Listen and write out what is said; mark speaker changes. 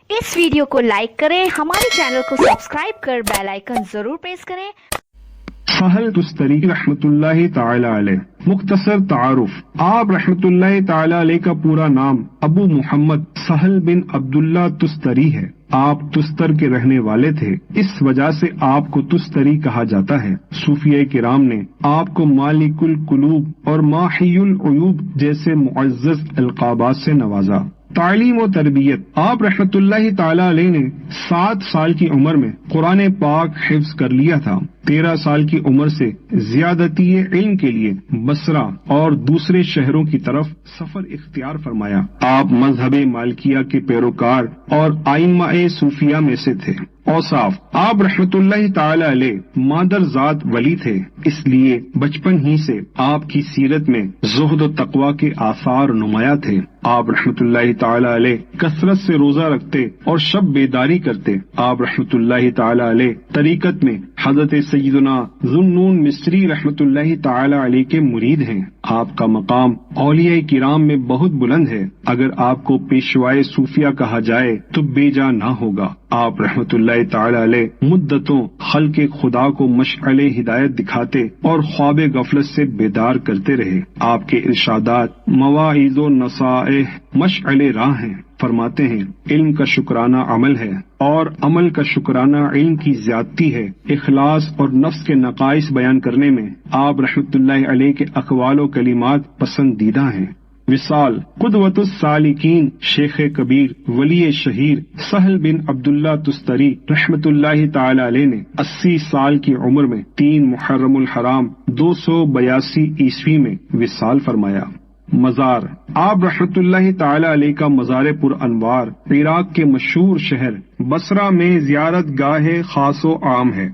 Speaker 1: इस वीडियो को लाइक करें, हमारे चैनल को सब्सक्राइब कर बेल आइकन जरूर प्रेस करें।
Speaker 2: सहल तुस्तरी रहमतुल्लाहि ताला अलैह। मुख्तसर तारुफ। आप रहमतुल्लाहि ताला अलैह का पूरा नाम अबू मुहम्मद सहल बिन अब्दुल्ला तुस्तरी है। आप तुस्तर के रहने वाले थे, इस वजह से आपको तुस्तरी कहा जाता है। सूफिया किराम ने आपको मालिकुल कुलूब और माहियुल उयूब जैसे मुअज़्ज़ज़ अलक़ाबात से नवाजा। तालीम और तरबियत। आप रहमतुल्लाहि ताला अलैह ने 7 साल की उम्र में कुरान पाक हिफ्ज कर लिया था। 13 साल की उम्र से ज़ियादती इल्म के लिए बसरा और दूसरे शहरों की तरफ सफर इख्तियार फरमाया। आप मजहब मालिकिया के पैरोकार और आइम्मा-ए सूफिया में से थे। औसाफ। आप रहमतुल्लाहि ताला अलैह मादरजात वली थे, इसलिए बचपन ही से आपकी सीरत में ज़ुहद और तक़वा के आसार नुमाया थे। आप रहमतुल्लाहि ताला अलैह कसरत से रोजा रखते और शब बेदारी करते। आप रहमतुल्लाहि ताला अलैह तरीकत में हजरत सय्यदना ज़ुन्नून मिस्री रहमतुल्लाहि ताला अलैह के मुरीद हैं। आपका मकाम औलिया किराम में बहुत बुलंद है। अगर आपको पेशवाए सूफिया कहा जाए तो बेजा ना होगा। आप रहमतुल्लाहि ताला अलैह मुद्दतों खल्क़े खुदा को मशअले हिदायत दिखाते और ख्वाबे गफलत से बेदार करते रहे। आपके इरशादात मवाइज़ो नसाएह मशअले राह हैं। फरमाते हैं, इल्म का शुक्राना अमल है और अमल का शुक्राना इल्म की ज्यादती है। इखलास और नफ्स के नकाइस बयान करने में आप रहमतुल्लाहि अलैह के अक़वाल व कलिमात पसंदीदा हैं। विसाल। कुदवतुस सालिकीन शेख कबीर वली शहीर सहल बिन अब्दुल्ला तुस्तरी रहमतुल्लाहि ताला अलैह ने 80 साल की उम्र में 3 मुहर्रमुल हराम 282 ईस्वी में विसाल फरमाया। मजार। आप रहमतुल्लाहि ताला अलैह का मज़ार पुर अनवार इराक के मशहूर शहर बसरा में ज़ियारत गाह खासो आम है।